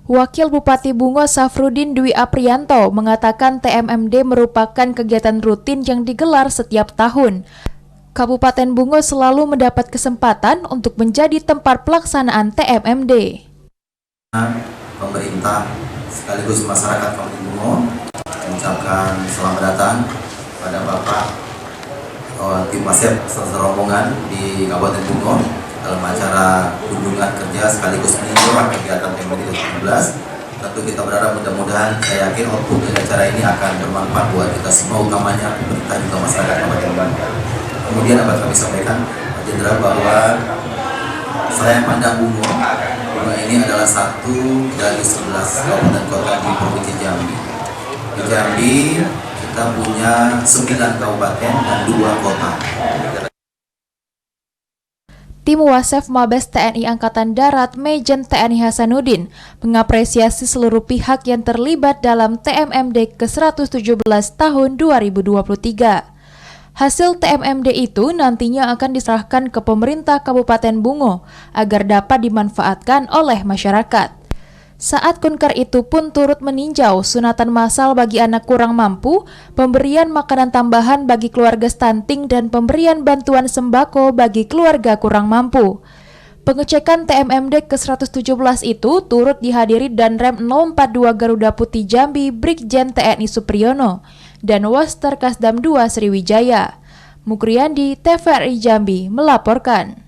Speaker 2: Wakil Bupati Bungo Syafruddin Dwi Afrianto mengatakan TMMD merupakan kegiatan rutin yang digelar setiap tahun. Kabupaten Bungo selalu mendapat kesempatan untuk menjadi tempat pelaksanaan TMMD.
Speaker 16: Pemerintah sekaligus masyarakat Kabupaten Bungo mengucapkan selamat datang pada Bapak tim Wasef serombongan di Kabupaten Bungo dalam acara kunjungan kerja sekaligus meninjau kegiatan TMMD 2017. Tentu kita berharap mudah-mudahan, saya yakin output dari acara ini akan bermanfaat buat kita semua, utamanya pemerintah juga masyarakat Kabupaten Bungo. Kemudian dapat kami sampaikan, Pak Jenderal, bahwa saya pandang Bungo ini adalah satu dari 11 kabupaten kota di Provinsi Jambi. Di Jambi kita punya 9 kabupaten dan 2 kota.
Speaker 2: Tim Wasef Mabes TNI Angkatan Darat Majen TNI Hasanuddin mengapresiasi seluruh pihak yang terlibat dalam TMMD ke-117 tahun 2023. Hasil TMMD itu nantinya akan diserahkan ke pemerintah Kabupaten Bungo agar dapat dimanfaatkan oleh masyarakat. Saat Kunker itu pun turut meninjau sunatan massal bagi anak kurang mampu, pemberian makanan tambahan bagi keluarga stunting dan pemberian bantuan sembako bagi keluarga kurang mampu. Pengecekan TMMD ke-117 itu turut dihadiri Danrem 042 Garuda Putih Jambi Brigjen TNI Supriyono dan Waster Kasdam 2 Sriwijaya. Mukriandi, TVRI Jambi, melaporkan.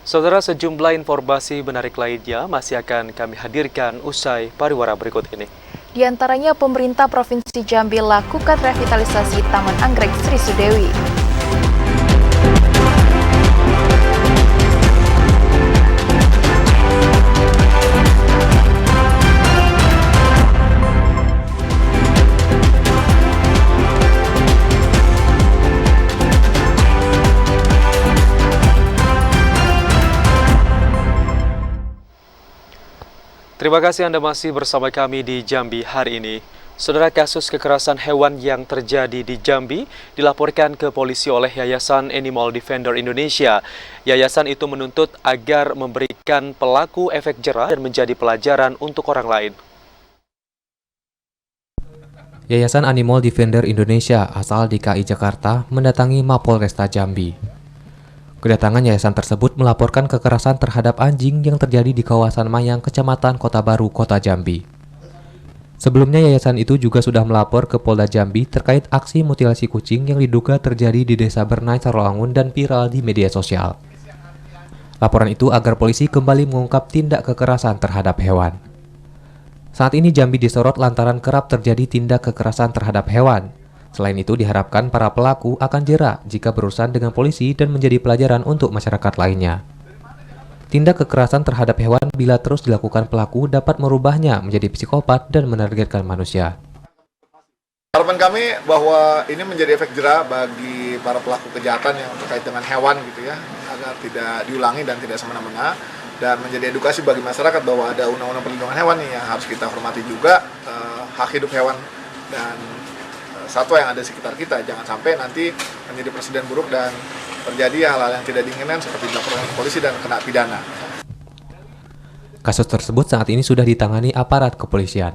Speaker 13: Saudara, sejumlah informasi menarik lainnya masih akan kami hadirkan usai pariwara berikut ini.
Speaker 2: Di antaranya pemerintah Provinsi Jambi lakukan revitalisasi Taman Anggrek Sri Sudewi.
Speaker 13: Terima kasih Anda masih bersama kami di Jambi hari ini. Saudara, kasus kekerasan hewan yang terjadi di Jambi dilaporkan ke polisi oleh Yayasan Animal Defender Indonesia. Yayasan itu menuntut agar memberikan pelaku efek jera dan menjadi pelajaran untuk orang lain.
Speaker 17: Yayasan Animal Defender Indonesia asal DKI Jakarta mendatangi Mapolresta Jambi. Kedatangan yayasan tersebut melaporkan kekerasan terhadap anjing yang terjadi di kawasan Mayang, Kecamatan Kota Baru, Kota Jambi. Sebelumnya yayasan itu juga sudah melapor ke Polda Jambi terkait aksi mutilasi kucing yang diduga terjadi di Desa Bernai, Sarolangun dan viral di media sosial. Laporan itu agar polisi kembali mengungkap tindak kekerasan terhadap hewan. Saat ini Jambi disorot lantaran kerap terjadi tindak kekerasan terhadap hewan. Selain itu, diharapkan para pelaku akan jera jika berurusan dengan polisi dan menjadi pelajaran untuk masyarakat lainnya. Tindak kekerasan terhadap hewan bila terus dilakukan pelaku dapat merubahnya menjadi psikopat dan menargetkan manusia.
Speaker 18: Harapan kami bahwa ini menjadi efek jera bagi para pelaku kejahatan yang terkait dengan hewan gitu ya, agar tidak diulangi dan tidak semena-mena, dan menjadi edukasi bagi masyarakat bahwa ada undang-undang perlindungan hewan nih yang harus kita hormati juga, hak hidup hewan dan satwa yang ada di sekitar kita. Jangan sampai nanti menjadi presiden buruk dan terjadi hal-hal yang tidak diinginkan seperti dilaporkan ke polisi dan kena pidana.
Speaker 17: Kasus tersebut saat ini sudah ditangani aparat kepolisian.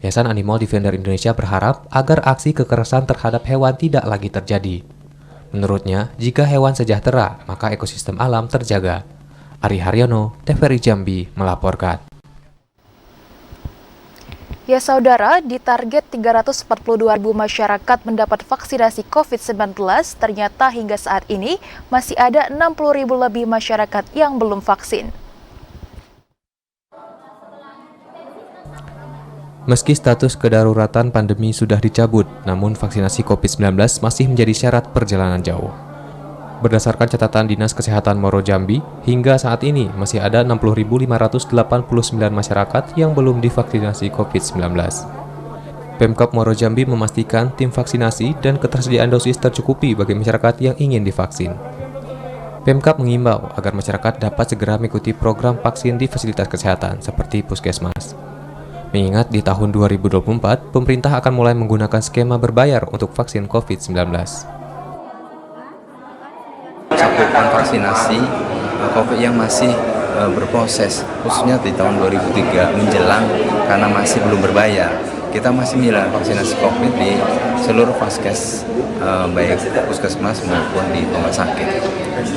Speaker 17: Yayasan Animal Defender Indonesia berharap agar aksi kekerasan terhadap hewan tidak lagi terjadi. Menurutnya, jika hewan sejahtera, maka ekosistem alam terjaga. Ari Haryono, TVRI Jambi, melaporkan.
Speaker 2: Ya saudara, ditarget 342.000 masyarakat mendapat vaksinasi COVID-19, ternyata hingga saat ini masih ada 60.000 lebih masyarakat yang belum vaksin.
Speaker 17: Meski status kedaruratan pandemi sudah dicabut, namun vaksinasi COVID-19 masih menjadi syarat perjalanan jauh. Berdasarkan catatan Dinas Kesehatan Moro Jambi, hingga saat ini masih ada 60.589 masyarakat yang belum divaksinasi COVID-19. Pemkab Moro Jambi memastikan tim vaksinasi dan ketersediaan dosis tercukupi bagi masyarakat yang ingin divaksin. Pemkab mengimbau agar masyarakat dapat segera mengikuti program vaksin di fasilitas kesehatan seperti puskesmas. Mengingat di tahun 2024, pemerintah akan mulai menggunakan skema berbayar untuk vaksin COVID-19.
Speaker 19: Cakupan vaksinasi COVID yang masih berproses, khususnya di tahun 2003 menjelang karena masih belum berbayar. Kita masih menjalani vaksinasi COVID di seluruh vaskes, baik puskesmas maupun di rumah sakit.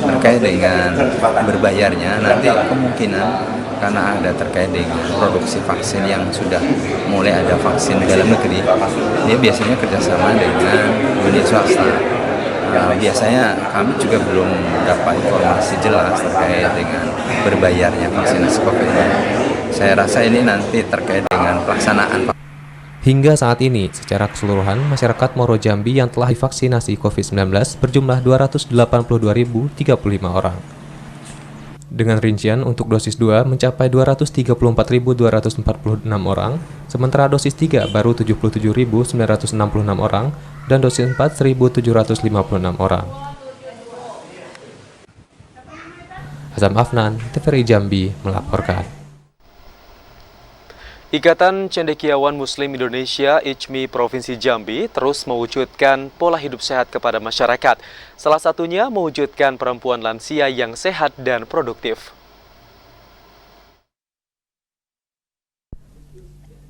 Speaker 19: Terkait dengan berbayarnya, nanti kemungkinan karena ada terkait dengan produksi vaksin yang sudah mulai ada vaksin dalam negeri, dia biasanya kerjasama dengan unit swasta. Biasanya kami juga belum dapat informasi jelas terkait dengan berbayarnya vaksinasi COVID. Saya rasa ini nanti terkait dengan pelaksanaan.
Speaker 17: Hingga saat ini, secara keseluruhan, masyarakat Moro Jambi yang telah divaksinasi COVID-19 berjumlah 282.035 orang. Dengan rincian untuk dosis 2 mencapai 234.246 orang, sementara dosis 3 baru 77.966 orang, dan dosis 4 1.756 orang. Azam Afnan, TVRI Jambi melaporkan.
Speaker 13: Ikatan Cendekiawan Muslim Indonesia ICMI Provinsi Jambi terus mewujudkan pola hidup sehat kepada masyarakat. Salah satunya mewujudkan perempuan lansia yang sehat dan produktif.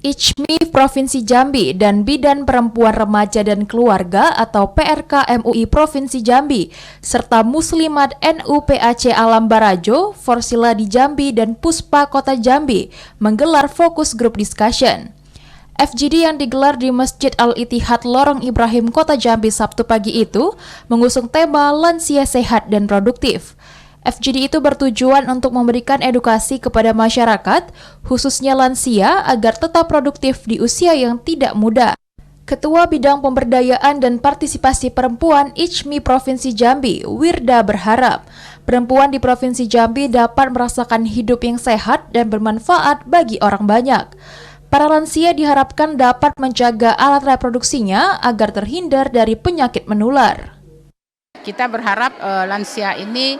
Speaker 2: ICMI Provinsi Jambi dan Bidan Perempuan Remaja dan Keluarga atau PRK MUI Provinsi Jambi serta Muslimat NU PAC Alam Barajo, Forsila di Jambi dan Puspa Kota Jambi menggelar fokus group discussion. FGD yang digelar di Masjid Al-Ittihad Lorong Ibrahim Kota Jambi Sabtu pagi itu mengusung tema lansia sehat dan produktif. FGD itu bertujuan untuk memberikan edukasi kepada masyarakat, khususnya lansia, agar tetap produktif di usia yang tidak muda. Ketua Bidang Pemberdayaan dan Partisipasi Perempuan ICMI Provinsi Jambi, Wirda, berharap perempuan di Provinsi Jambi dapat merasakan hidup yang sehat dan bermanfaat bagi orang banyak. Para lansia diharapkan dapat menjaga alat reproduksinya agar terhindar dari penyakit menular.
Speaker 20: Kita berharap lansia ini,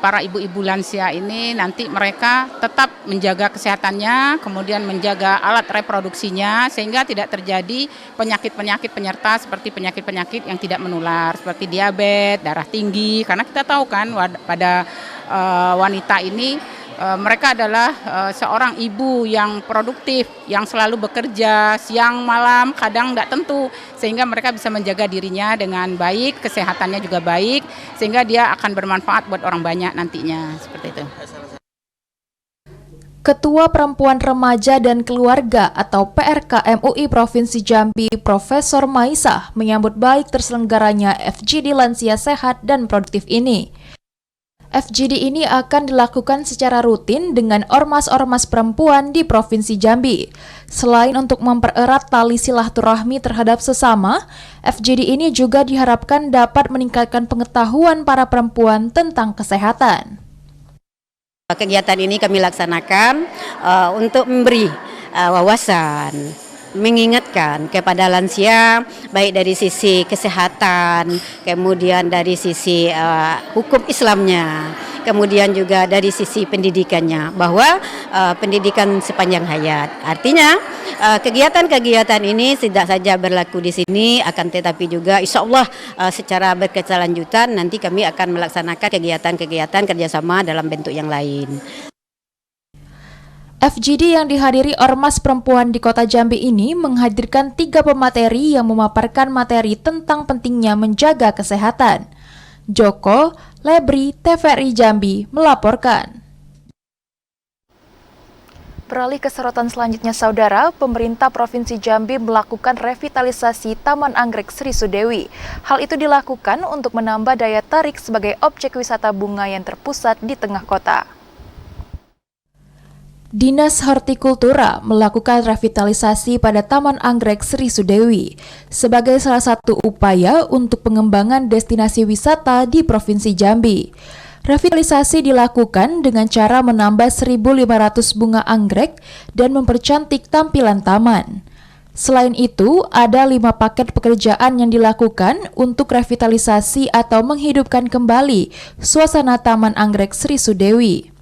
Speaker 20: para ibu-ibu lansia ini nanti mereka tetap menjaga kesehatannya, kemudian menjaga alat reproduksinya sehingga tidak terjadi penyakit-penyakit penyerta seperti penyakit-penyakit yang tidak menular seperti diabetes, darah tinggi, karena kita tahu kan pada wanita ini mereka adalah seorang ibu yang produktif, yang selalu bekerja siang malam, kadang tidak tentu, sehingga mereka bisa menjaga dirinya dengan baik, kesehatannya juga baik, sehingga dia akan bermanfaat buat orang banyak nantinya, seperti itu.
Speaker 2: Ketua Perempuan Remaja dan Keluarga atau PRK MUI Provinsi Jambi, Profesor Maisah, menyambut baik terselenggaranya FGD Lansia Sehat dan Produktif ini. FGD ini akan dilakukan secara rutin dengan ormas-ormas perempuan di Provinsi Jambi. Selain untuk mempererat tali silaturahmi terhadap sesama, FGD ini juga diharapkan dapat meningkatkan pengetahuan para perempuan tentang kesehatan.
Speaker 21: Kegiatan ini kami laksanakan untuk memberi wawasan, mengingatkan kepada lansia baik dari sisi kesehatan, kemudian dari sisi hukum Islamnya, kemudian juga dari sisi pendidikannya, bahwa pendidikan sepanjang hayat. Artinya kegiatan-kegiatan ini tidak saja berlaku di sini, akan tetapi juga insya Allah secara berkelanjutan nanti kami akan melaksanakan kegiatan-kegiatan kerjasama dalam bentuk yang lain.
Speaker 2: FGD yang dihadiri ormas perempuan di Kota Jambi ini menghadirkan 3 pemateri yang memaparkan materi tentang pentingnya menjaga kesehatan. Joko, Lebri, TVRI Jambi melaporkan. Beralih ke sorotan selanjutnya, Saudara, pemerintah Provinsi Jambi melakukan revitalisasi Taman Anggrek Sri Sudewi. Hal itu dilakukan untuk menambah daya tarik sebagai objek wisata bunga yang terpusat di tengah kota. Dinas Hortikultura melakukan revitalisasi pada Taman Anggrek Sri Sudewi sebagai salah satu upaya untuk pengembangan destinasi wisata di Provinsi Jambi. Revitalisasi dilakukan dengan cara menambah 1.500 bunga anggrek dan mempercantik tampilan taman. Selain itu, ada 5 paket pekerjaan yang dilakukan untuk revitalisasi atau menghidupkan kembali suasana Taman Anggrek Sri Sudewi.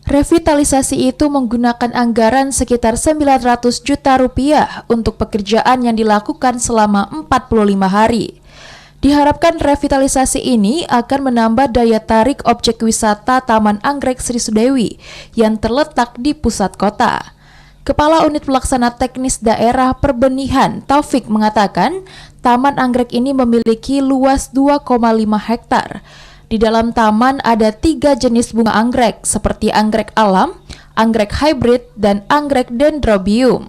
Speaker 2: Revitalisasi itu menggunakan anggaran sekitar 900 juta rupiah untuk pekerjaan yang dilakukan selama 45 hari. Diharapkan revitalisasi ini akan menambah daya tarik objek wisata Taman Anggrek Sri Sudewi yang terletak di pusat kota. Kepala Unit Pelaksana Teknis Daerah Perbenihan Taufik mengatakan, Taman Anggrek ini memiliki luas 2,5 hektar. Di dalam taman ada 3 jenis bunga anggrek seperti anggrek alam, anggrek hybrid, dan anggrek dendrobium.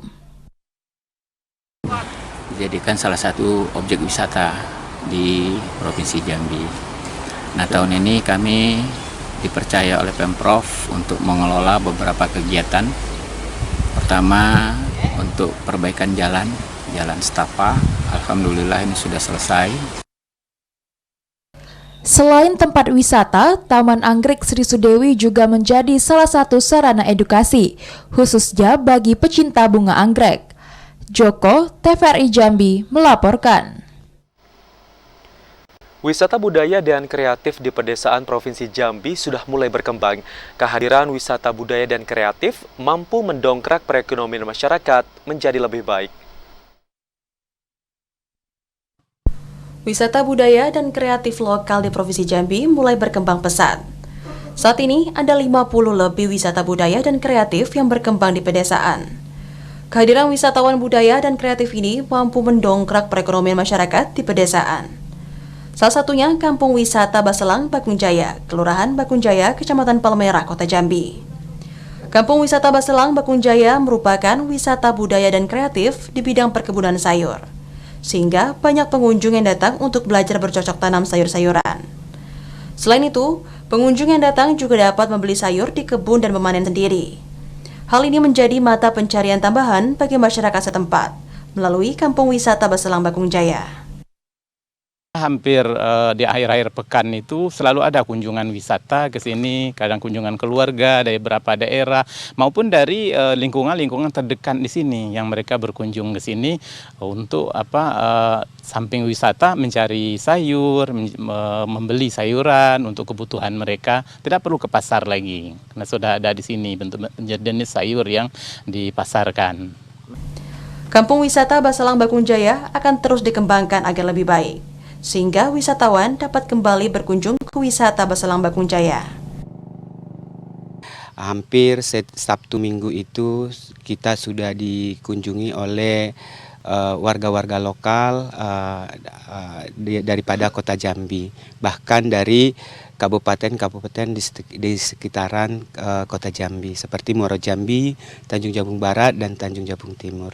Speaker 22: Dijadikan salah satu objek wisata di Provinsi Jambi. Nah, tahun ini kami dipercaya oleh Pemprov untuk mengelola beberapa kegiatan. Pertama, untuk perbaikan jalan setapak. Alhamdulillah ini sudah selesai.
Speaker 2: Selain tempat wisata, Taman Anggrek Sri Sudewi juga menjadi salah satu sarana edukasi, khususnya bagi pecinta bunga anggrek. Joko, TVRI Jambi melaporkan.
Speaker 13: Wisata budaya dan kreatif di pedesaan Provinsi Jambi sudah mulai berkembang. Kehadiran wisata budaya dan kreatif mampu mendongkrak perekonomian masyarakat menjadi lebih baik.
Speaker 3: Wisata budaya dan kreatif lokal di Provinsi Jambi mulai berkembang pesat. Saat ini ada 50 lebih wisata budaya dan kreatif yang berkembang di pedesaan. Kehadiran wisatawan budaya dan kreatif ini mampu mendongkrak perekonomian masyarakat di pedesaan. Salah satunya Kampung Wisata Baselang, Bakung Jaya, Kelurahan Bakung Jaya, Kecamatan Palmerah, Kota Jambi. Kampung Wisata Baselang, Bakung Jaya merupakan wisata budaya dan kreatif di bidang perkebunan sayur, sehingga banyak pengunjung yang datang untuk belajar bercocok tanam sayur-sayuran. Selain itu, pengunjung yang datang juga dapat membeli sayur di kebun dan memanen sendiri. Hal ini menjadi mata pencarian tambahan bagi masyarakat setempat melalui Kampung Wisata Baselang, Bakung Jaya.
Speaker 5: Hampir di akhir-akhir pekan itu selalu ada kunjungan wisata ke sini, kadang kunjungan keluarga dari beberapa daerah maupun dari lingkungan-lingkungan terdekat di sini yang mereka berkunjung ke sini untuk samping wisata mencari sayur, membeli sayuran untuk kebutuhan mereka, tidak perlu ke pasar lagi karena sudah ada di sini bentuk jenis sayur yang dipasarkan.
Speaker 3: Kampung Wisata Baselang Bakung Jaya akan terus dikembangkan agar lebih baik, sehingga wisatawan dapat kembali berkunjung ke wisata Baselang Bakung Jaya.
Speaker 23: Hampir Sabtu Minggu itu kita sudah dikunjungi oleh warga-warga lokal daripada Kota Jambi, bahkan dari kabupaten-kabupaten di sekitaran Kota Jambi seperti Muaro Jambi, Tanjung Jabung Barat, dan Tanjung Jabung Timur.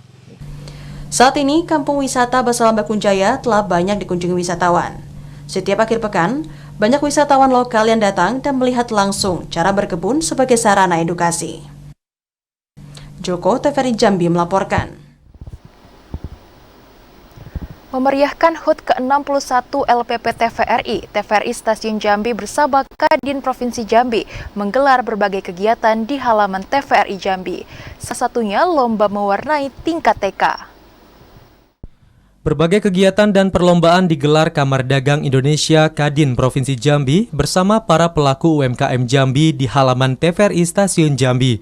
Speaker 3: Saat ini, Kampung Wisata Baselang Bakung Jaya telah banyak dikunjungi wisatawan. Setiap akhir pekan, banyak wisatawan lokal yang datang dan melihat langsung cara berkebun sebagai sarana edukasi. Joko TVRI Jambi melaporkan.
Speaker 2: Memeriahkan HUT ke-61 LPP TVRI Stasiun Jambi bersama Kadin Provinsi Jambi menggelar berbagai kegiatan di halaman TVRI Jambi. Salah satunya lomba mewarnai tingkat TK.
Speaker 1: Berbagai kegiatan dan perlombaan digelar Kamar Dagang Indonesia Kadin Provinsi Jambi bersama para pelaku UMKM Jambi di halaman TVRI Stasiun Jambi.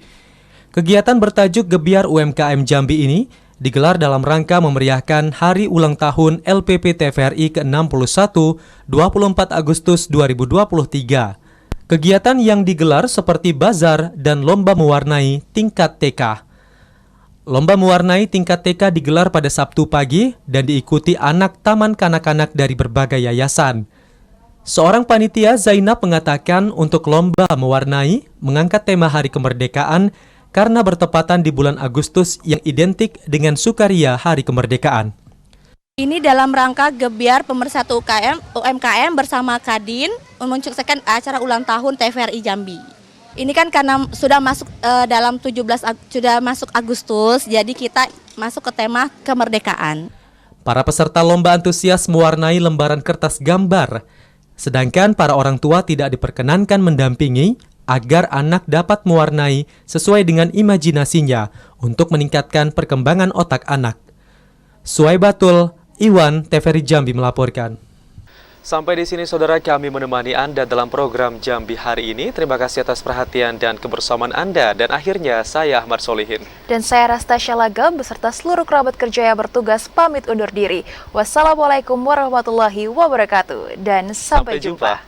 Speaker 1: Kegiatan bertajuk Gebiar UMKM Jambi ini digelar dalam rangka memeriahkan Hari Ulang Tahun LPP TVRI ke-61 24 Agustus 2023. Kegiatan yang digelar seperti bazar dan lomba mewarnai tingkat TK. Lomba mewarnai tingkat TK digelar pada Sabtu pagi dan diikuti anak taman kanak-kanak dari berbagai yayasan. Seorang panitia, Zainab, mengatakan untuk lomba mewarnai mengangkat tema Hari Kemerdekaan karena bertepatan di bulan Agustus yang identik dengan sukaria Hari Kemerdekaan.
Speaker 24: Ini dalam rangka Gebiar Pemersatu UMKM bersama Kadin menyukseskan acara ulang tahun TVRI Jambi. Ini kan karena sudah masuk dalam 17 sudah masuk Agustus, jadi kita masuk ke tema kemerdekaan.
Speaker 1: Para peserta lomba antusias mewarnai lembaran kertas gambar, sedangkan para orang tua tidak diperkenankan mendampingi agar anak dapat mewarnai sesuai dengan imajinasinya untuk meningkatkan perkembangan otak anak. Suwaibatul, Iwan, TVRI Jambi melaporkan.
Speaker 13: Sampai di sini saudara, kami menemani Anda dalam program Jambi hari ini. Terima kasih atas perhatian dan kebersamaan Anda. Dan akhirnya saya Ahmad Solihin.
Speaker 2: Dan saya Rastasya Laga beserta seluruh kerabat kerja yang bertugas pamit undur diri. Wassalamualaikum warahmatullahi wabarakatuh. Dan sampai jumpa.